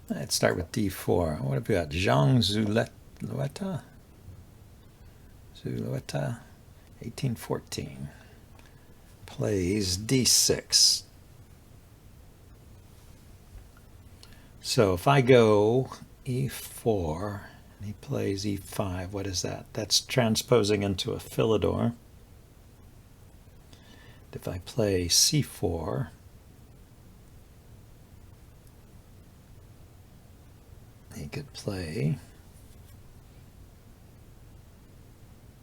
Let's start with d4. What have we got? Zhang Zulueta? Zulueta, 1814. Plays d6. So if I go e4 and he plays e5, what is that? That's transposing into a Philidor. If I play c4, he could play,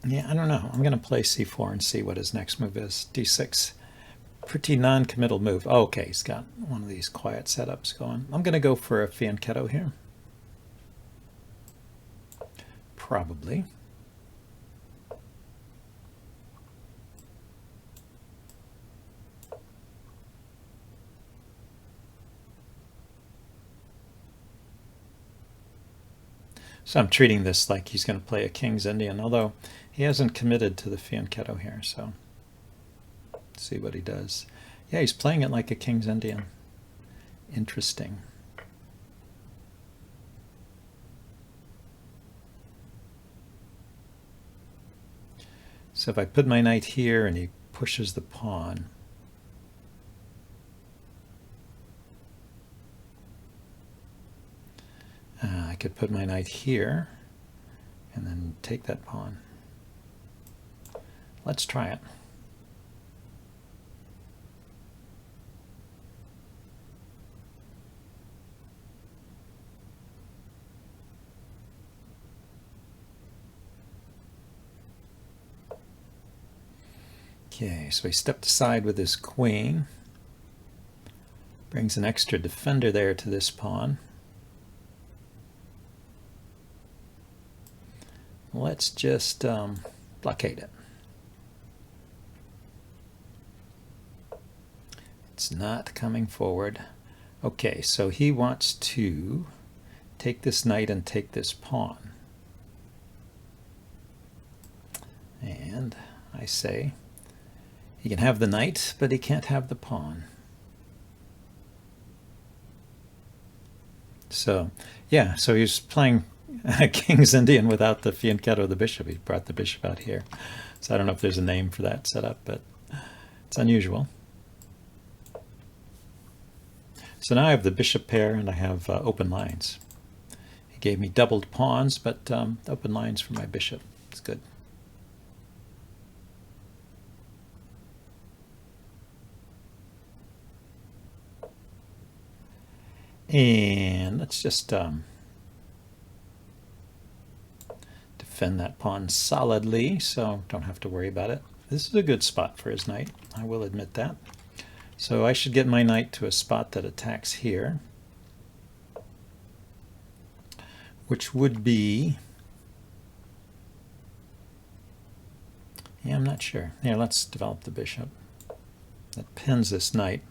yeah, I don't know. I'm going to play c4 and see what his next move is. d6, pretty non-committal move. Oh, okay, he's got one of these quiet setups going. I'm going to go for a fianchetto here. Probably. So I'm treating this like he's going to play a King's Indian, although he hasn't committed to the fianchetto here, so let's see what he does. Yeah, he's playing it like a King's Indian. Interesting. So if I put my knight here and he pushes the pawn, I could put my knight here and then take that pawn. Let's try it. Okay, so he stepped aside with his queen. Brings an extra defender there to this pawn. Let's just blockade it. It's not coming forward. Okay, so he wants to take this knight and take this pawn. And I say, he can have the knight, but he can't have the pawn. So, yeah, so he's playing King's Indian without the fianchetto of the bishop. He brought the bishop out here. So I don't know if there's a name for that setup, but it's unusual. So now I have the bishop pair and I have open lines. He gave me doubled pawns, but open lines for my bishop. It's good. And let's just defend that pawn solidly, so don't have to worry about it. This is a good spot for his knight, I will admit that. So I should get my knight to a spot that attacks here, which would be, yeah, I'm not sure. Here, let's develop the bishop. That pins this knight.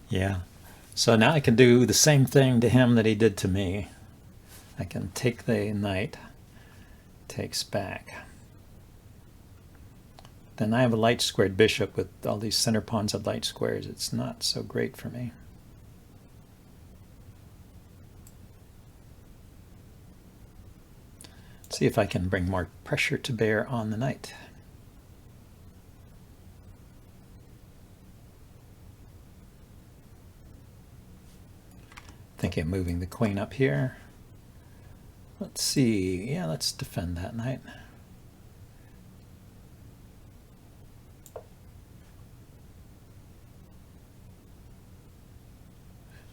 Yeah. So now I can do the same thing to him that he did to me. I can take the knight, takes back. Then I have a light squared bishop with all these center pawns of light squares. It's not so great for me. Let's see if I can bring more pressure to bear on the knight. Thinking of moving the queen up here. Let's see. Yeah, let's defend that knight.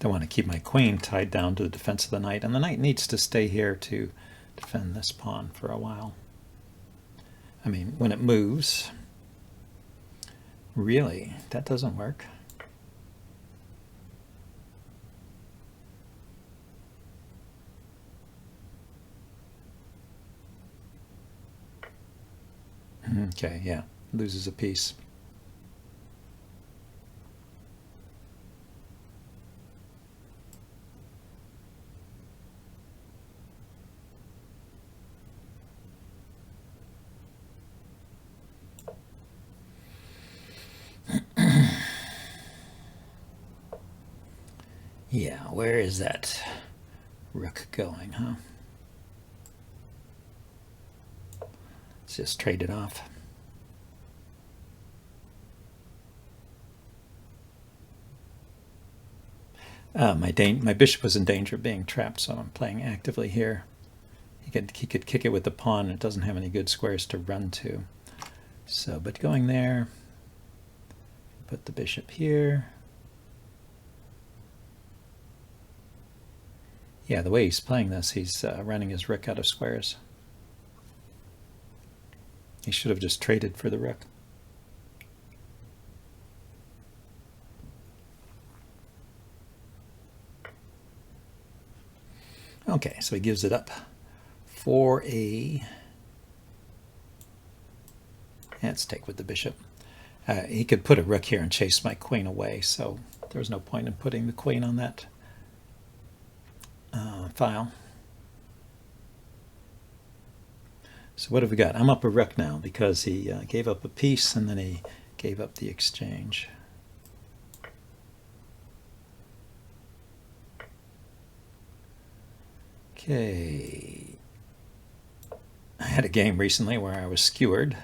Don't want to keep my queen tied down to the defense of the knight, and the knight needs to stay here to defend this pawn for a while. I mean, when it moves. Really? That doesn't work? Okay, yeah. Loses a piece. Yeah, where is that rook going, huh? Let's just trade it off. My bishop was in danger of being trapped, so I'm playing actively here. He could kick it with the pawn. It doesn't have any good squares to run to. So, but going there, put the bishop here. Yeah, the way he's playing this, he's running his rook out of squares. He should have just traded for the rook. Okay, so he gives it up for a... Let's take with the bishop. He could put a rook here and chase my queen away, so there's no point in putting the queen on that file. So what have we got? I'm up a rook now because he gave up a piece and then he gave up the exchange. Okay. I had a game recently where I was skewered.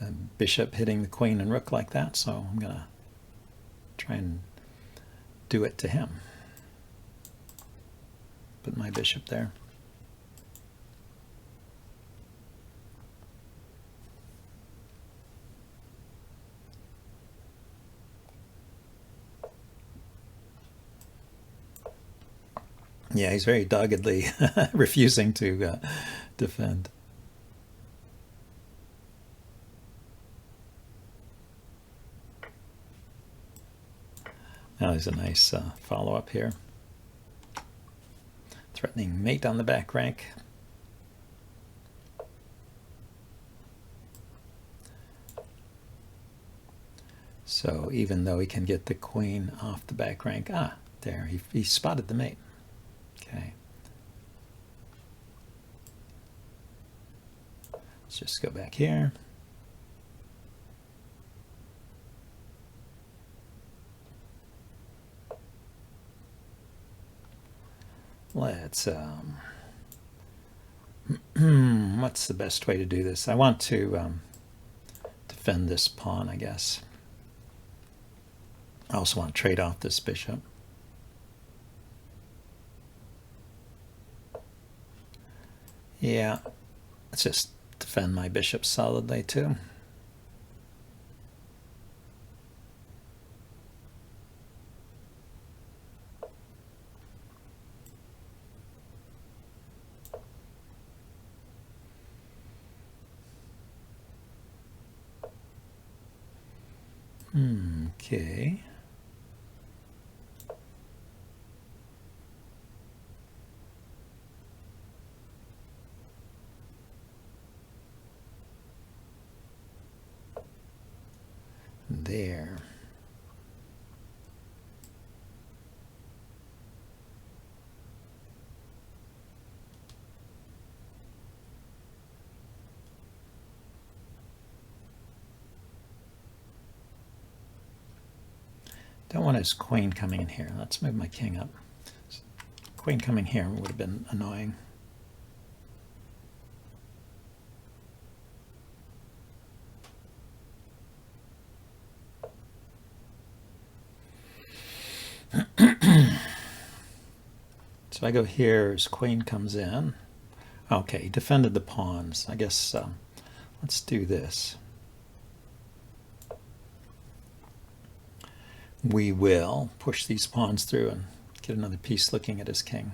A bishop hitting the queen and rook like that, so I'm going to try and do it to him. Put my bishop there. Yeah, he's very doggedly refusing to defend. Now there's a nice follow-up here. Threatening mate on the back rank. So even though he can get the queen off the back rank, there, he spotted the mate. Okay. Let's just go back here. Let's, what's the best way to do this? I want to defend this pawn, I guess. I also want to trade off this bishop. Yeah, let's just defend my bishop solidly too. Okay. There. Don't want his queen coming in here. Let's move my king up. Queen coming here would have been annoying. So I go here, his queen comes in. Okay, he defended the pawns. I guess let's do this. We will push these pawns through and get another piece looking at his king.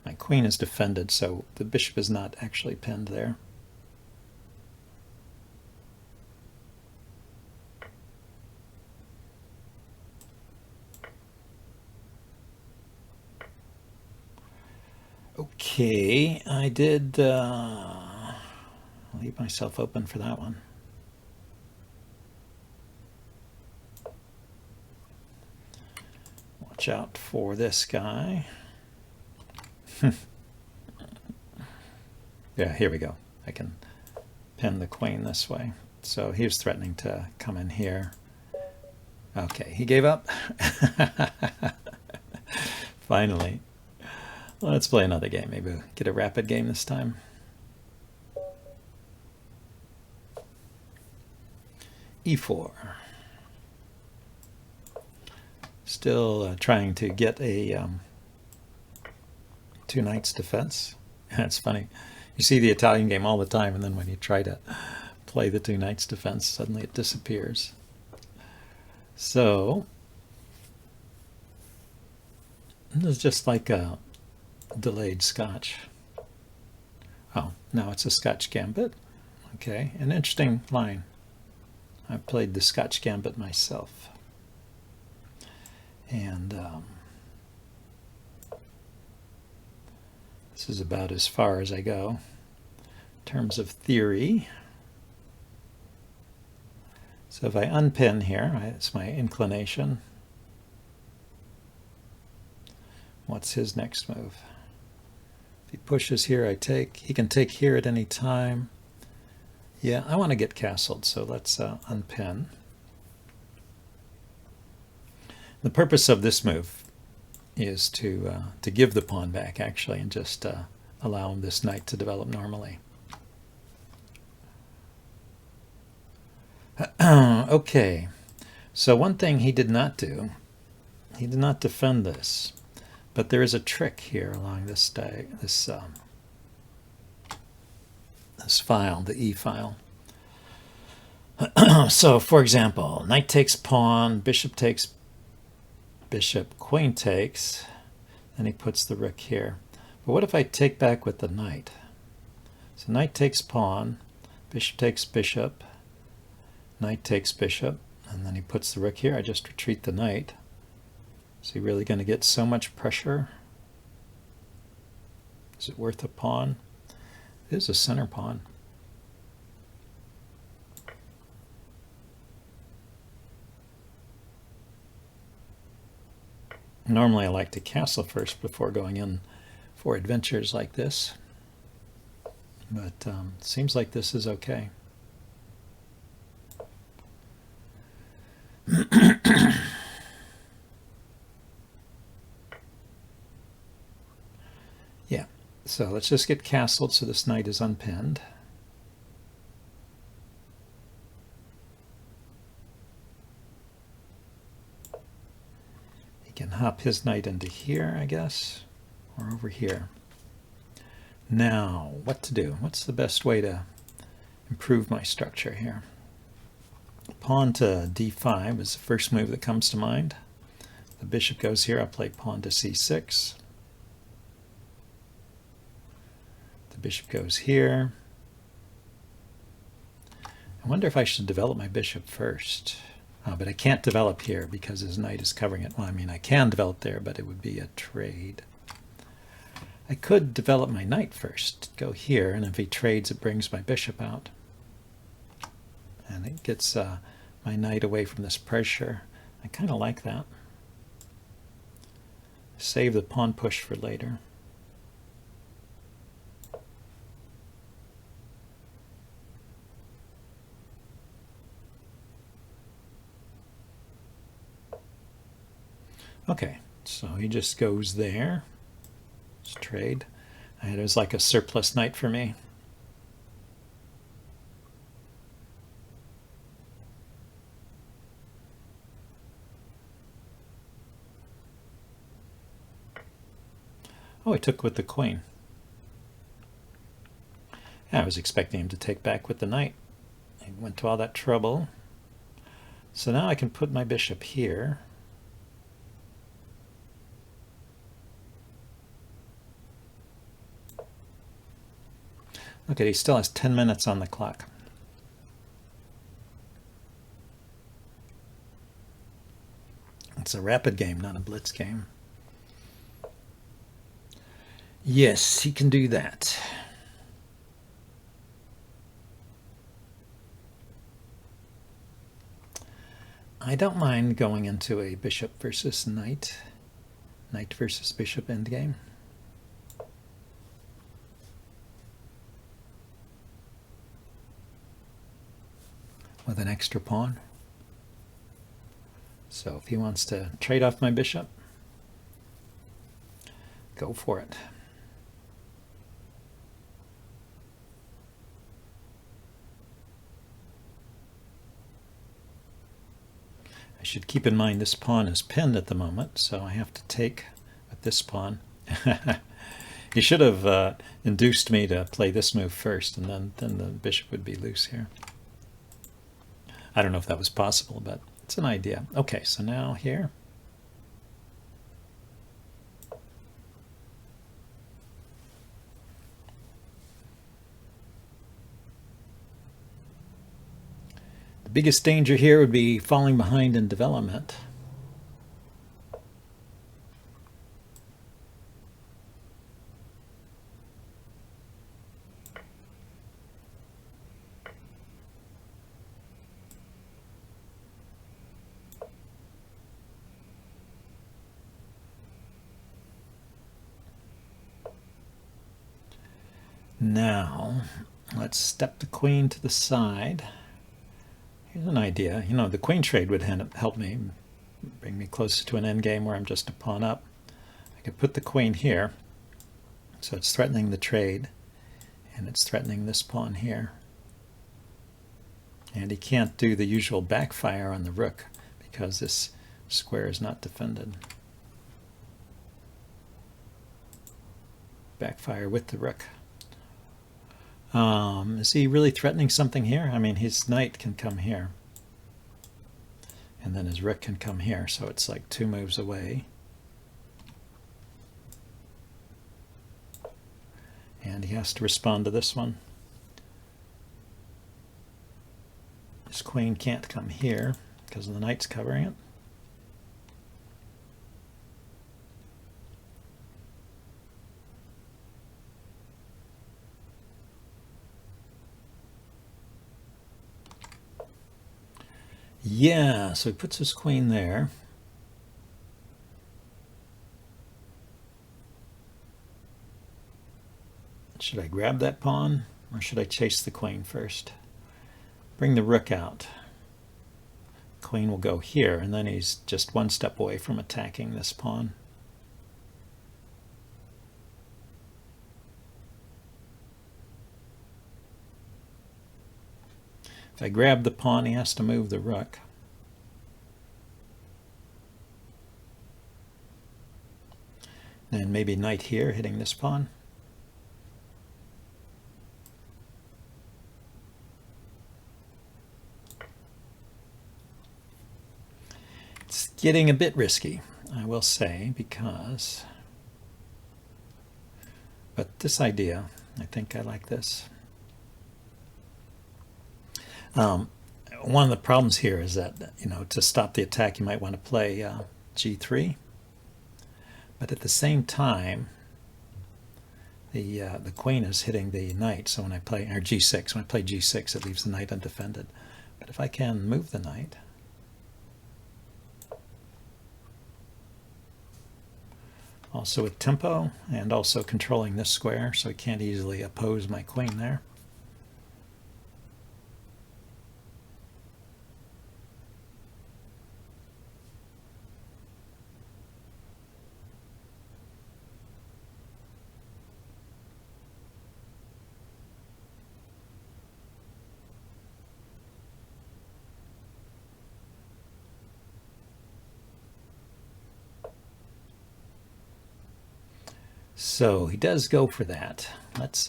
My queen is defended, so the bishop is not actually pinned there. Okay, I did leave myself open for that one. Watch out for this guy. Yeah, here we go. I can pin the queen this way. So he was threatening to come in here. Okay, he gave up. Finally. Let's play another game. Maybe we'll get a rapid game this time. E4. Still trying to get a two knights defense. That's funny. You see the Italian game all the time, and then when you try to play the two knights defense, suddenly it disappears. So this is just like a delayed Scotch. Oh, now it's a Scotch gambit. Okay, an interesting line. I played the Scotch gambit myself. And this is about as far as I go in terms of theory. So if I unpin here, it's my inclination. What's his next move? If he pushes here, I take. He can take here at any time. Yeah, I want to get castled, so let's unpin. The purpose of this move is to give the pawn back, actually, and just allow this knight to develop normally. Okay, so one thing he did not do, he did not defend this, but there is a trick here along this this file, the E file. So, for example, knight takes pawn, bishop takes bishop, queen takes, and he puts the rook here. But what if I take back with the knight? So knight takes pawn, bishop takes bishop, knight takes bishop, and then he puts the rook here. I just retreat the knight. Is he really going to get so much pressure? Is it worth a pawn? It is a center pawn. Normally I like to castle first before going in for adventures like this, but it seems like this is okay. Yeah, so let's just get castled so this knight is unpinned. He can hop his knight into here, I guess, or over here. Now, what to do? What's the best way to improve my structure here? Pawn to d5 is the first move that comes to mind. The bishop goes here. I play pawn to c6. The bishop goes here. I wonder if I should develop my bishop first. But I can't develop here because his knight is covering it. Well, I mean, I can develop there, but it would be a trade. I could develop my knight first, go here, and if he trades, it brings my bishop out. And it gets my knight away from this pressure. I kind of like that. Save the pawn push for later. Okay, so he just goes there. Let's trade. And it was like a surplus knight for me. Oh, he took with the queen. Yeah, I was expecting him to take back with the knight. He went to all that trouble. So now I can put my bishop here. Look at, he still has 10 minutes on the clock. It's a rapid game, not a blitz game. Yes, he can do that. I don't mind going into a bishop versus knight, knight versus bishop endgame. With an extra pawn. So if he wants to trade off my bishop, go for it. I should keep in mind this pawn is pinned at the moment, so I have to take with this pawn. He should have induced me to play this move first, and then the bishop would be loose here. I don't know if that was possible, but it's an idea. Okay, so now here. The biggest danger here would be falling behind in development. Now, let's step the queen to the side. Here's an idea. You know, the queen trade would help me, bring me closer to an endgame where I'm just a pawn up. I could put the queen here, so it's threatening the trade, and it's threatening this pawn here. And he can't do the usual backfire on the rook because this square is not defended. Backfire with the rook. Is he really threatening something here? I mean, his knight can come here. And then his rook can come here, so it's like 2 moves away. And he has to respond to this one. His queen can't come here because the knight's covering it. Yeah, so he puts his queen there. Should I grab that pawn, or should I chase the queen first? Bring the rook out. Queen will go here, and then he's just 1 step away from attacking this pawn. If I grab the pawn, he has to move the rook. Then maybe knight here, hitting this pawn. It's getting a bit risky, I will say, because... But this idea, I think I like this. One of the problems here is that, you know, to stop the attack, you might want to play g3. But at the same time, the queen is hitting the knight. So when I play, or g6, when I play g6, it leaves the knight undefended. But if I can move the knight, also with tempo, and also controlling this square, so he can't easily oppose my queen there. So he does go for that. Let's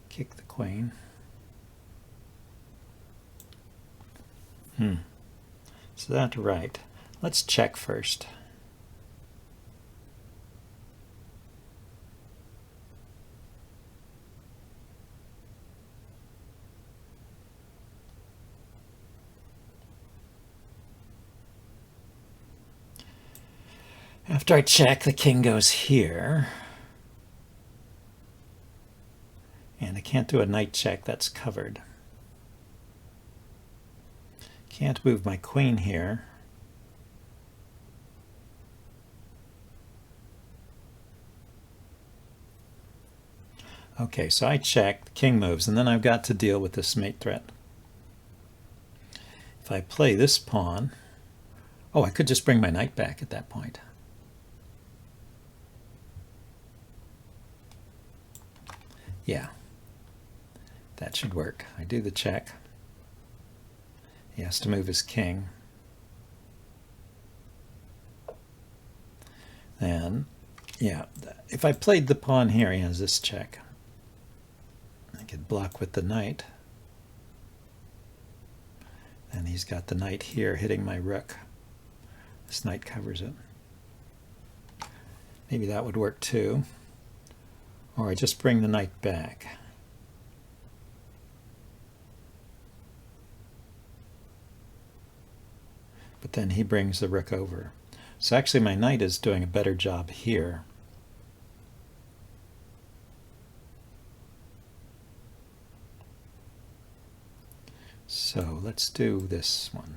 kick the queen. So that's right. Let's check first. After I check, the king goes here. And I can't do a knight check, that's covered. Can't move my queen here. Okay, so I check, the king moves, and then I've got to deal with this mate threat. If I play this pawn, oh, I could just bring my knight back at that point. Yeah, that should work. I do the check. He has to move his king. Then, yeah, if I played the pawn here, he has this check. I could block with the knight. And he's got the knight here hitting my rook. This knight covers it. Maybe that would work too. Or I just bring the knight back. But then he brings the rook over. So actually my knight is doing a better job here. So let's do this one.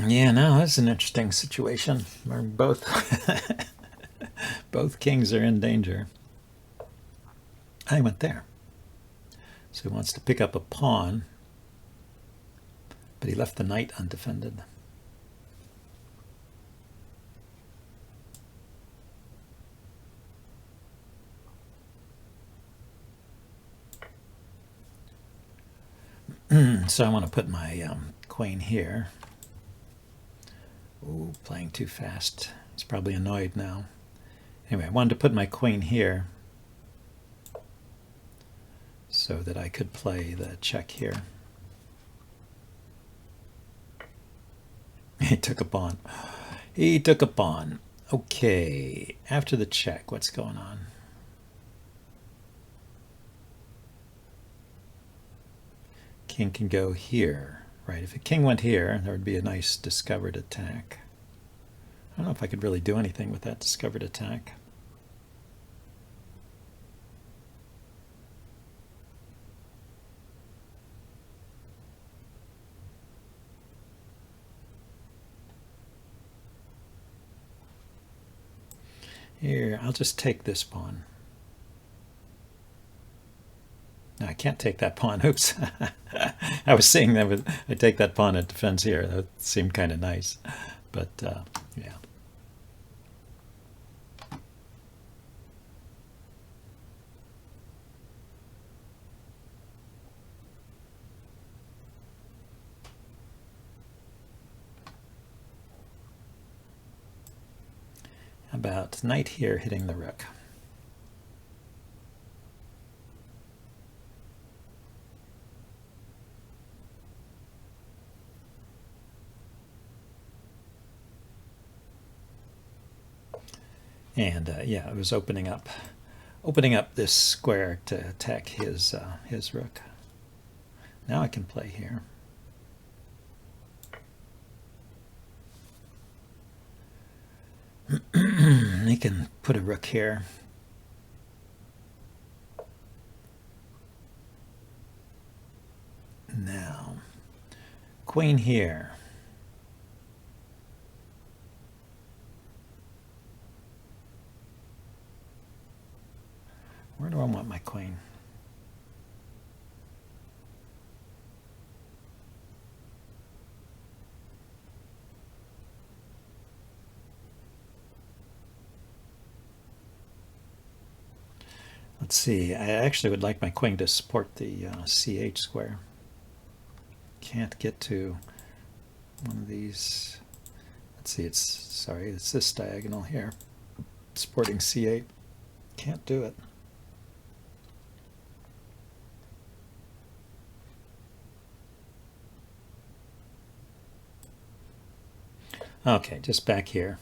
Yeah, now that's an interesting situation where both both kings are in danger. I went there. So he wants to pick up a pawn, but he left the knight undefended. So I want to put my queen here. Ooh, playing too fast. He's probably annoyed now. Anyway, I wanted to put my queen here so that I could play the check here. He took a pawn. He took a pawn. Okay, after the check, what's going on? King can go here. Right, if a king went here, there would be a nice discovered attack. I don't know if I could really do anything with that discovered attack. Here, I'll just take this pawn. No, I can't take that pawn. Oops. I was saying that I take that pawn, it defends here. That seemed kind of nice. But, yeah. How about knight here hitting the rook? And yeah, it was opening up this square to attack his rook. Now I can play here. He can put a rook here. Now, queen here. Where do I want my queen? Let's see, I actually would like my queen to support the CH square. Can't get to one of these. Let's see, it's this diagonal here. Supporting C8. Can't do it. Okay, just back here.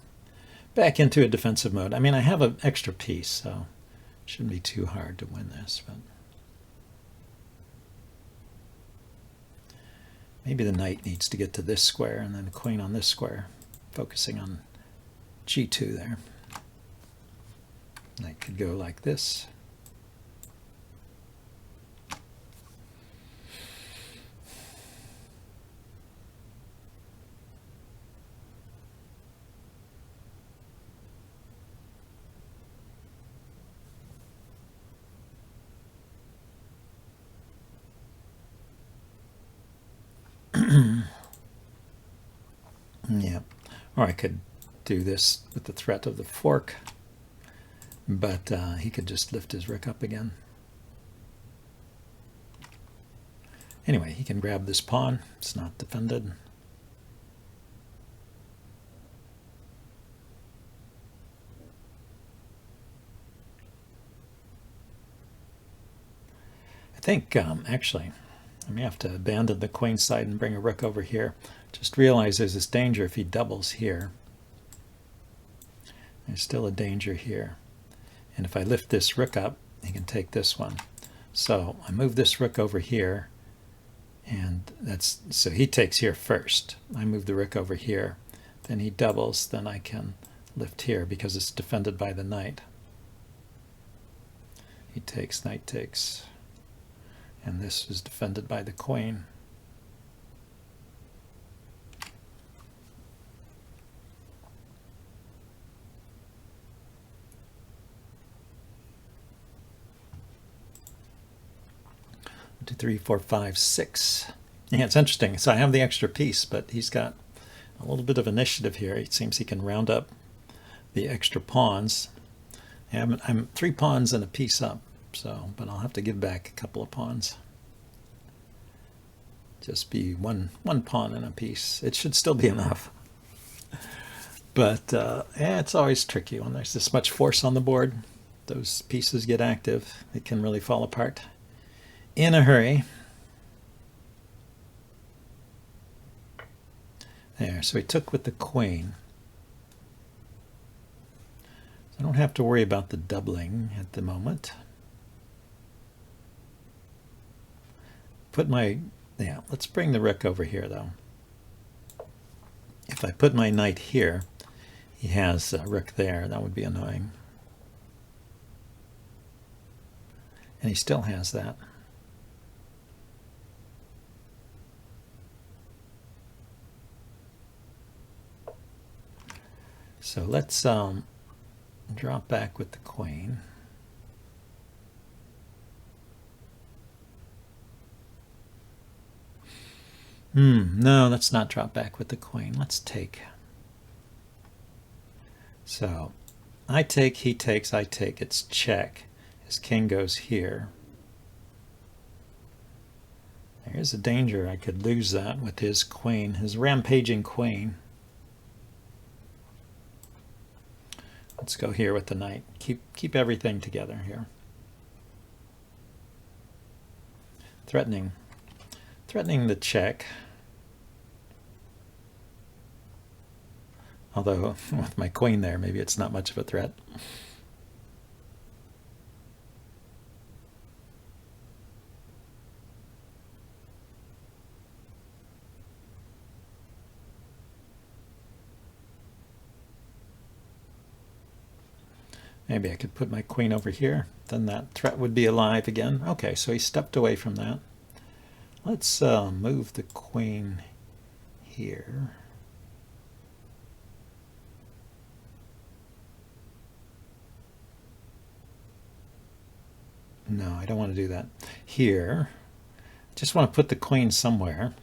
Back into a defensive mode. I mean, I have an extra piece, so it shouldn't be too hard to win this, but maybe the knight needs to get to this square and then the queen on this square, focusing on G2 there. Knight could go like this. Yeah, or I could do this with the threat of the fork, but he could just lift his rook up again. Anyway, he can grab this pawn. It's not defended. I think, actually, I may have to abandon the queen side and bring a rook over here. Just realize there's this danger if he doubles here. There's still a danger here. And if I lift this rook up, he can take this one. So I move this rook over here, and so he takes here first. I move the rook over here. Then he doubles, then I can lift here because it's defended by the knight. He takes, knight takes. And this is defended by the queen. Two, three, four, five, six. Yeah, it's interesting. So I have the extra piece, but he's got a little bit of initiative here. It seems he can round up the extra pawns. I'm 3 pawns and a piece up, so but I'll have to give back a couple of pawns. Just be one pawn and a piece. It should still be enough. But yeah, it's always tricky when there's this much force on the board. Those pieces get active. It can really fall apart in a hurry. There, so he took with the queen. I don't have to worry about the doubling at the moment. Yeah, let's bring the rook over here though. If I put my knight here, he has a rook there. That would be annoying. And he still has that. So let's drop back with the queen. No, let's not drop back with the queen. Let's take. So I take, he takes, I take. It's check. His king goes here. There's a danger I could lose that with his queen, his rampaging queen. Let's go here with the knight. Keep everything together here. Threatening the check. Although with my queen there, maybe it's not much of a threat. Maybe I could put my queen over here. Then that threat would be alive again. Okay, so he stepped away from that. Let's move the queen here. No, I don't want to do that. Here, just want to put the queen somewhere.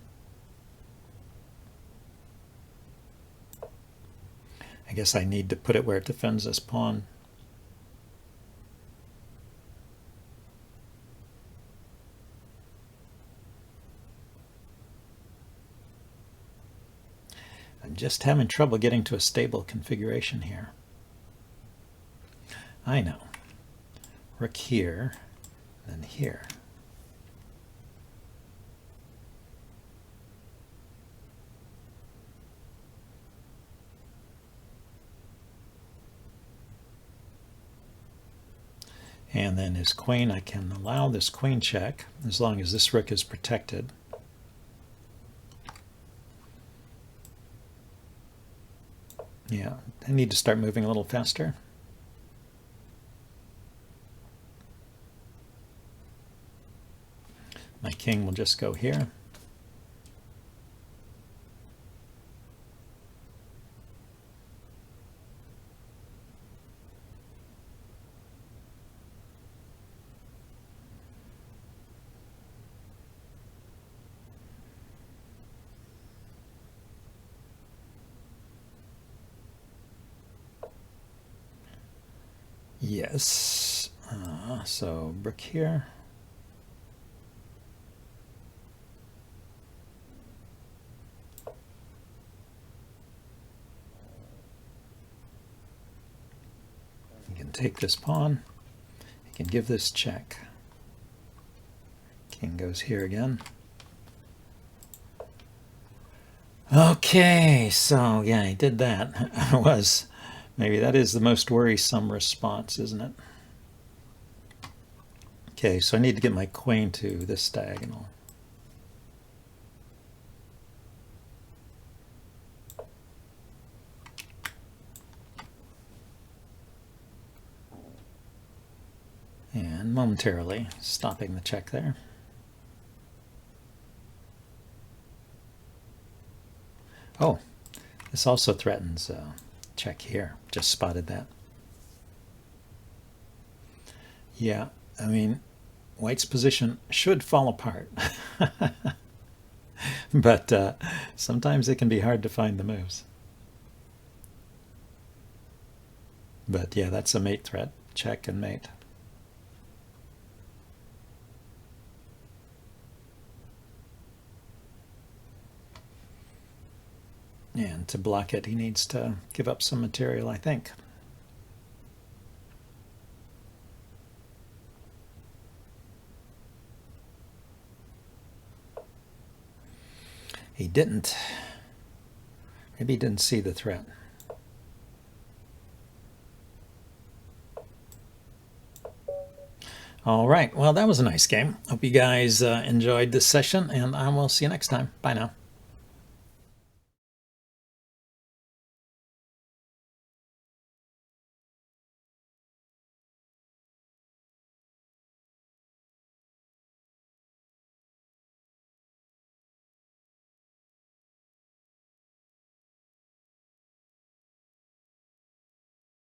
I guess I need to put it where it defends this pawn. just having trouble getting to a stable configuration here. I know. Rook here, then here. And then his queen, I can allow this queen check as long as this rook is protected. Yeah, I need to start moving a little faster. My king will just go here. Yes, so rook here. You can take this pawn. You can give this check. King goes here again. Okay, so yeah, he did that. Maybe that is the most worrisome response, isn't it? Okay, so I need to get my queen to this diagonal. And momentarily stopping the check there. Oh, this also threatens check here. Just spotted that. Yeah, I mean, white's position should fall apart. But sometimes it can be hard to find the moves. But yeah, that's a mate threat. Check and mate. And to block it, he needs to give up some material, I think. He didn't. Maybe he didn't see the threat. All right, well, that was a nice game. Hope you guys enjoyed this session, and I will see you next time. Bye now.